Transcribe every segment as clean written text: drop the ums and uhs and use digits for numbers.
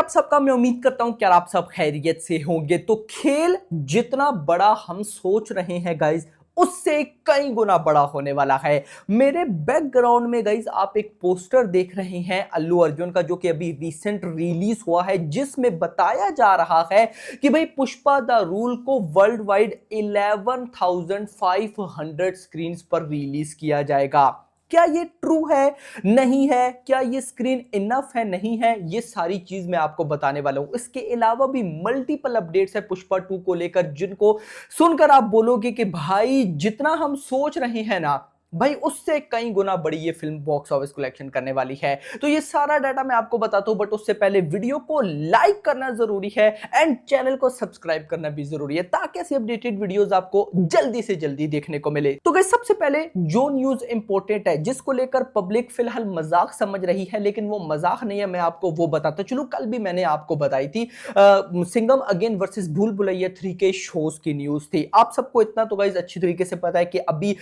आप सबका मैं उम्मीद करता हूं कि आप सब खैरियत से होंगे। तो खेल जितना बड़ा हम सोच रहे हैं गाइज, उससे कई गुना बड़ा होने वाला है। मेरे बैकग्राउंड में गाइज आप एक पोस्टर देख रहे हैं अल्लू अर्जुन का, जो कि अभी रिसेंट रिलीज हुआ है, जिसमें बताया जा रहा है कि भाई पुष्पा द रूल को वर्ल्ड वाइड 11,500 स्क्रीन पर रिलीज किया जाएगा। क्या ये ट्रू है, नहीं है? क्या ये स्क्रीन इनफ है, नहीं है? ये सारी चीज मैं आपको बताने वाला हूं। इसके अलावा भी मल्टीपल अपडेट्स है पुष्पा 2 को लेकर, जिनको सुनकर आप बोलोगे कि भाई जितना हम सोच रहे हैं ना भाई, उससे कई गुना बड़ी ये फिल्म बॉक्स ऑफिस कलेक्शन करने वाली है। तो ये सारा डाटा मैं आपको बताता हूं, बट उससे पहले वीडियो को लाइक करना जरूरी है एंड चैनल को सब्सक्राइब करना भी जरूरी है, ताकि ऐसी अपडेटेड वीडियोस आपको जल्दी से जल्दी देखने को मिले। तो गाइस, सबसे पहले जो न्यूज इंपॉर्टेंट है, जिसको लेकर पब्लिक फिलहाल मजाक समझ रही है, लेकिन वो मजाक नहीं है, मैं आपको वो बताता चलूं। कल भी मैंने आपको बताई थी सिंघम अगेन वर्सेस भूल भुलैया 3 के शोज की न्यूज थी। आप सबको इतना तो गाइस अच्छी तरीके से पता है कि अभी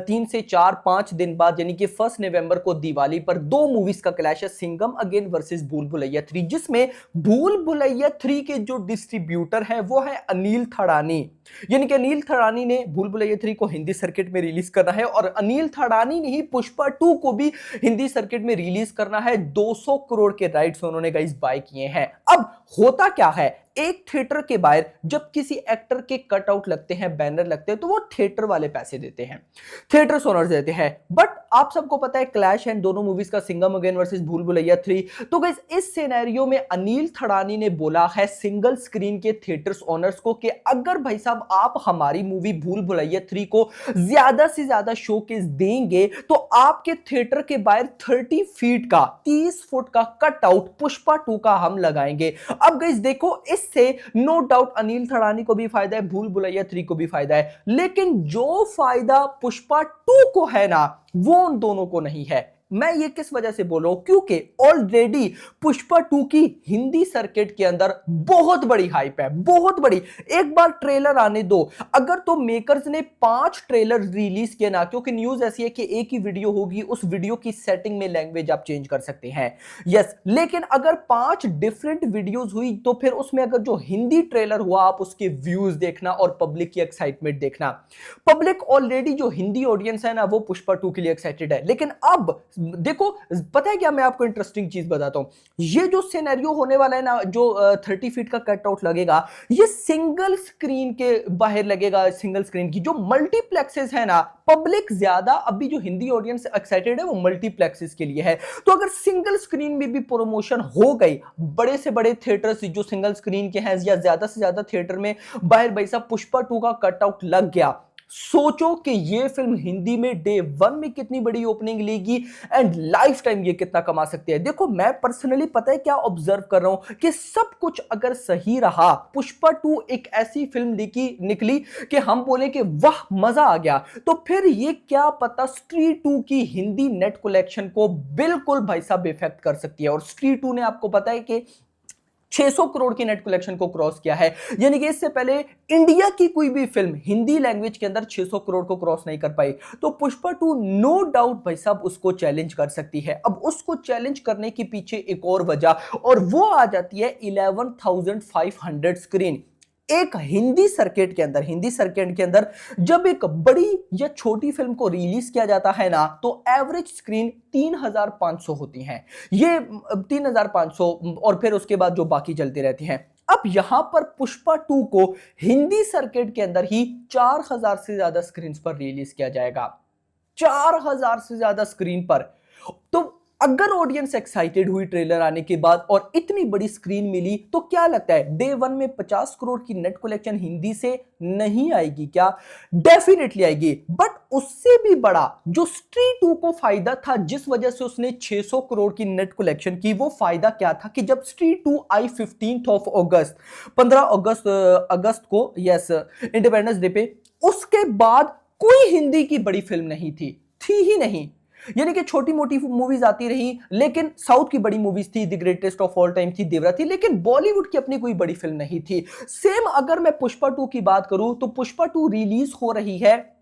3 से 4-5 दिन बाद, यानी कि 1 नवंबर को दिवाली पर 2 मूवीज का क्लैश है, सिंघम अगेन वर्सेस भूल भुलैया 3, जिसमें भूल भुलैया 3 के जो डिस्ट्रीब्यूटर हैं वो है अनिल थड़ानी। यानी कि अनिल थड़ानी ने भूल भुलैया 3 को हिंदी सर्किट में रिलीज करना है, और अनिल थड़ानी ने ही पुष्पा 2 को भी हिंदी सर्किट में रिलीज करना है। 200 करोड़ के राइट्स उन्होंने गाइस बाय किए हैं। अब होता क्या है, एक थिएटर के बाहर जब किसी एक्टर के कटआउट लगते हैं, बैनर लगते हैं, तो वो थिएटर वाले पैसे देते हैं, थिएटर ओनर्स देते हैं। बट आप सबको पता है क्लैश है दोनों मूवीज का, सिंघम अगेन वर्सेस भूल भुलैया 3। तो गाइस, इस सिनेरियो में अनिल थड़ानी ने बोला है सिंगल स्क्रीन के थिएटर्स ओनर्स को कि अगर भाई साहब आप हमारी मूवी भूल भुलैया 3 को ज्यादा से ज्यादा शोकेस देंगे, तो आपके थिएटर के बाहर 30 फीट का, 30 फुट का कटआउट पुष्पा 2 का हम लगाएंगे। अब गाइस देखो, इससे नो डाउट अनिल थड़ानी को भी फायदा है, भूल भुलैया 3 को भी फायदा है, लेकिन जो फायदा पुष्पा 2 को है ना, वो उन दोनों को नहीं है। मैं ये किस वजह से बोल रहा हूं, क्योंकि ऑलरेडी पुष्पा 2 की हिंदी सर्किट के अंदर बहुत बड़ी हाइप है, बहुत बड़ी। एक बार ट्रेलर आने दो। अगर तो मेकर्स ने 5 ट्रेलर रिलीज किए ना, क्योंकि न्यूज ऐसी है कि एक ही वीडियो होगी, उस वीडियो की सेटिंग में लैंग्वेज आप चेंज कर सकते हैं, यस। लेकिन अगर 5 डिफरेंट वीडियोस हुई, तो फिर उसमें अगर जो हिंदी ट्रेलर हुआ, आप उसके व्यूज देखना और पब्लिक की एक्साइटमेंट देखना। पब्लिक ऑलरेडी जो हिंदी ऑडियंस है ना, वो पुष्पा 2 के लिए एक्साइटेड है। लेकिन अब देखो, पता है क्या, मैं आपको इंटरेस्टिंग चीज बताता हूं। ये जो सिनेरियो होने वाला है ना, जो 30 फीट का कटआउट लगेगा, ये सिंगल स्क्रीन के बाहर लगेगा। सिंगल स्क्रीन की जो मल्टीप्लेक्सेस है ना, पब्लिक ज्यादा, अभी जो हिंदी ऑडियंस एक्साइटेड है वो मल्टीप्लेक्सेस के लिए है। तो अगर सिंगल स्क्रीन में भी प्रमोशन हो गई, बड़े से बड़े थिएटर्स जो सिंगल स्क्रीन के हैं, या ज्यादा से ज्यादा थिएटर में बाहर भाई साहब पुष्पा 2 का कटआउट लग गया, सोचो कि ये फिल्म हिंदी में डे 1 में कितनी बड़ी ओपनिंग लेगी एंड लाइफ टाइम ये कितना कमा सकती है। देखो, मैं पर्सनली पता है क्या ऑब्जर्व कर रहा हूं, कि सब कुछ अगर सही रहा, पुष्पा 2 एक ऐसी फिल्म निकली कि हम बोले कि वाह मजा आ गया, तो फिर ये क्या पता स्ट्रीट 2 की हिंदी नेट कलेक्शन को बिल्कुल भाई साहब इफेक्ट कर सकती है। और स्ट्रीट 2 ने आपको पता है कि 600 करोड़ की नेट कलेक्शन को क्रॉस किया है। यानी कि इससे पहले इंडिया की कोई भी फिल्म हिंदी लैंग्वेज के अंदर 600 करोड़ को क्रॉस नहीं कर पाई। तो पुष्पा 2 नो डाउट भाई साहब उसको चैलेंज कर सकती है। अब उसको चैलेंज करने के पीछे एक और वजह, और वो आ जाती है 11,500 स्क्रीन। एक हिंदी सर्किट के अंदर जब एक बड़ी या छोटी फिल्म को रिलीज किया जाता है ना, तो एवरेज स्क्रीन 3,500 होती हैं। ये 3,500, और फिर उसके बाद जो बाकी चलती रहती हैं। अब यहां पर पुष्पा 2 को हिंदी सर्किट के अंदर ही 4,000 से ज्यादा स्क्रीन पर रिलीज किया जाएगा, 4,000 से ज्यादा स्क्रीन पर। तो अगर ऑडियंस एक्साइटेड हुई ट्रेलर आने के बाद और इतनी बड़ी स्क्रीन मिली, तो क्या लगता है डे 1 में 50 करोड़ की नेट कलेक्शन हिंदी से नहीं आएगी क्या? डेफिनेटली आएगी। बट उससे भी बड़ा जो स्ट्रीट 2 को फायदा था, जिस वजह से उसने 600 करोड़ की नेट कलेक्शन की, वो फायदा क्या था कि जब स्ट्रीट 2 आई 15 अगस्त को, यस, इंडिपेंडेंस डे पे, उसके बाद कोई हिंदी की बड़ी फिल्म नहीं थी ही नहीं। यानी कि छोटी मोटी मूवीज आती रही, लेकिन साउथ की बड़ी मूवीज थी, the greatest of all time थी, देवरा थी, लेकिन बॉलीवुड की अपनी कोई बड़ी फिल्म नहीं थी। सेम अगर मैं पुष्पा 2 की बात करूं, तो पुष्पा 2 रिलीज हो रही है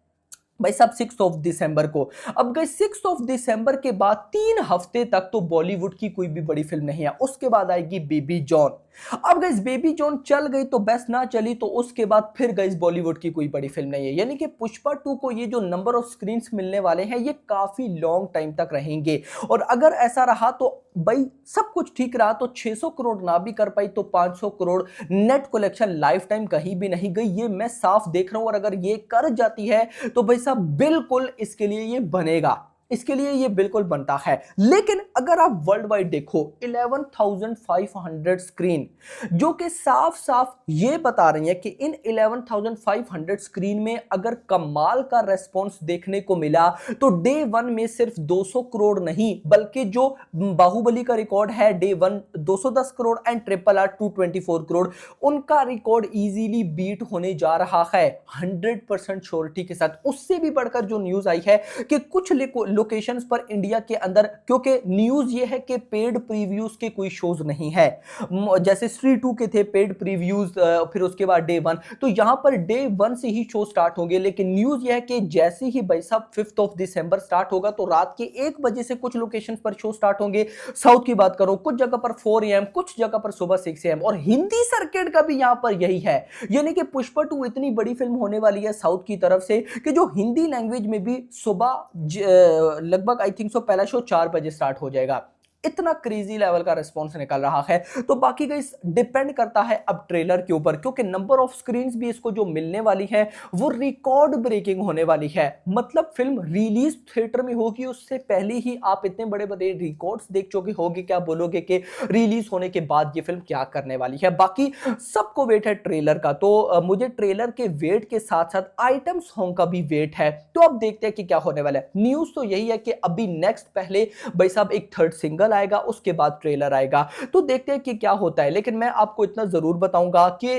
भाई साहब 6 दिसंबर को। अब गए 6 दिसंबर के बाद 3 हफ्ते तक तो बॉलीवुड की कोई भी बड़ी फिल्म नहीं है। उसके बाद आएगी बेबी जॉन। अब गई बेबी जॉन चल गई तो बेस्ट, ना चली तो उसके बाद फिर गई बॉलीवुड की कोई बड़ी फिल्म नहीं है। यानी कि पुष्पा 2 को ये जो नंबर ऑफ स्क्रीन मिलने वाले हैं ये काफी लॉन्ग टाइम तक रहेंगे। और अगर ऐसा रहा तो भाई सब कुछ ठीक रहा तो 600 करोड़ ना भी कर पाई तो 500 crore net collection life time कहीं भी नहीं गई, ये मैं साफ देख रहा हूं। और अगर ये कर जाती है तो भाई साहब बिल्कुल इसके लिए ये बनेगा, इसके लिए ये बिल्कुल बनता है। लेकिन अगर आप वर्ल्ड वाइड देखो 11,500 स्क्रीन, जो कि साफ साफ ये बता रही है कि इन 11,500 स्क्रीन में अगर कमाल का रेस्पॉन्स देखने को मिला तो डे वन में सिर्फ 200 करोड़ नहीं बल्कि जो बाहुबली का रिकॉर्ड है day one 210 crore and RRR 224 crore, उनका रिकॉर्ड इजीली बीट होने जा रहा है 100% श्योरिटी के साथ। उससे भी बढ़कर जो न्यूज आई है कि कुछ लोकेशंस पर इंडिया के अंदर, क्योंकि न्यूज ये है कि पेड प्रीव्यूज के कोई शोज नहीं है, जैसे स्त्री 2 के थे पेड प्रीव्यूज, फिर उसके बाद डे वन, तो यहां पर डे वन से ही शो स्टार्ट होंगे। लेकिन न्यूज ये है कि जैसे ही भाई साहब 5 दिसंबर स्टार्ट होगा तो रात के 1 बजे से कुछ लोकेशन पर शो स्टार्ट होंगे। साउथ की बात करो कुछ जगह पर 4 AM, कुछ जगह पर सुबह 6 AM, और हिंदी सर्किट का भी यहां पर यही है। यानी कि पुष्पा 2 इतनी बड़ी फिल्म होने वाली है साउथ की तरफ से कि जो हिंदी लैंग्वेज में भी सुबह लगभग आई थिंक सो पहला शो 4 बजे स्टार्ट हो जाएगा। इतना क्रेजी लेवल का रिस्पॉन्स निकल रहा है। तो बाकी गाइस डिपेंड करता है अब ट्रेलर के ऊपर, क्योंकि नंबर ऑफ स्क्रीन्स भी इसको जो मिलने वाली है वो रिकॉर्ड ब्रेकिंग होने वाली है। मतलब फिल्म रिलीज थिएटर में होगी उससे पहले ही आप इतने बड़े बड़े रिकॉर्ड्स देख चुके होगे, क्या बोलोगे कि रिलीज होने के बाद ये फिल्म क्या करने वाली है। बाकी सबको वेट है ट्रेलर का, तो मुझे ट्रेलर के वेट के साथ साथ आइटम सॉन्ग का भी वेट है। तो अब देखते हैं कि क्या होने वाला है। न्यूज तो यही है कि अभी नेक्स्ट पहले भाई साहब एक थर्ड सिंगल आएगा, उसके बाद ट्रेलर आएगा, तो देखते हैं कि क्या होता है। लेकिन मैं आपको इतना जरूर बताऊंगा कि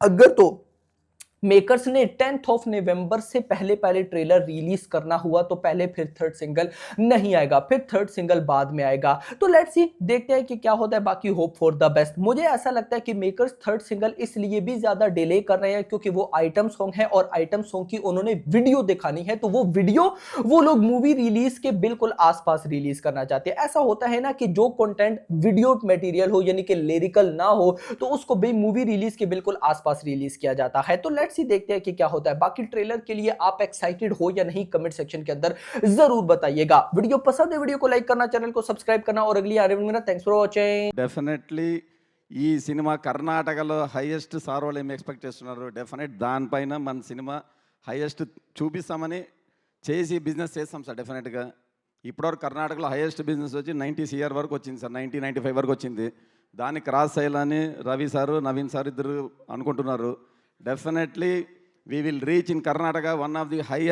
अगर तो मेकर्स ने 10 नवंबर से पहले पहले ट्रेलर रिलीज करना हुआ तो पहले फिर थर्ड सिंगल नहीं आएगा, फिर थर्ड सिंगल बाद में आएगा। तो लेट्स सी, देखते हैं कि क्या होता है। बाकी होप फॉर द बेस्ट। मुझे ऐसा लगता है कि मेकर्स थर्ड सिंगल इसलिए भी ज्यादा डिले कर रहे हैं क्योंकि वो आइटम सॉन्ग है और आइटम सॉन्ग की उन्होंने वीडियो दिखानी है, तो वो वीडियो वो लोग मूवी रिलीज के बिल्कुल आसपास रिलीज करना चाहते हैं। ऐसा होता है ना कि जो कंटेंट वीडियो मटेरियल हो यानी कि लिरिकल ना हो तो उसको भी मूवी रिलीज के बिल्कुल आसपास रिलीज किया जाता है। तो लेट्स सी, देखते हैं कि क्या होता है। बाकी ट्रेलर के लिए आप एक्साइटेड हो या नहीं कमेंट सेक्शन के अंदर जरूर बताइएगा। वीडियो पसंद है वीडियो को लाइक करना, चैनल को सब्सक्राइब करना और अगली आने वाली थैंक्स फॉर वाचिंग। డెఫినెట్లీ ఈ సినిమా కర్ణాటకలో హైయెస్ట్ సారోలు ఏమి ఎక్స్పెక్ట్ చేస్తున్నారు. డెఫినెట్ దానిపైన మన సినిమా హైయెస్ట్ చూపిస్తామని చేసి బిజినెస్ చేస్తాం సార్. డెఫినెట్గా ఇప్పటివరకు కర్ణాటకలో హైయెస్ట్ బిజినెస్ వచ్చి 90 CR వరకు వచ్చింది సార్. 95 వరకు వచ్చింది. దాన్ని క్రాస్ చేయాలని రవి సారు నవీన్ సార్ ఇద్దరు అనుకుంటున్నారు. Definitely we will reach in Karnataka one of the highest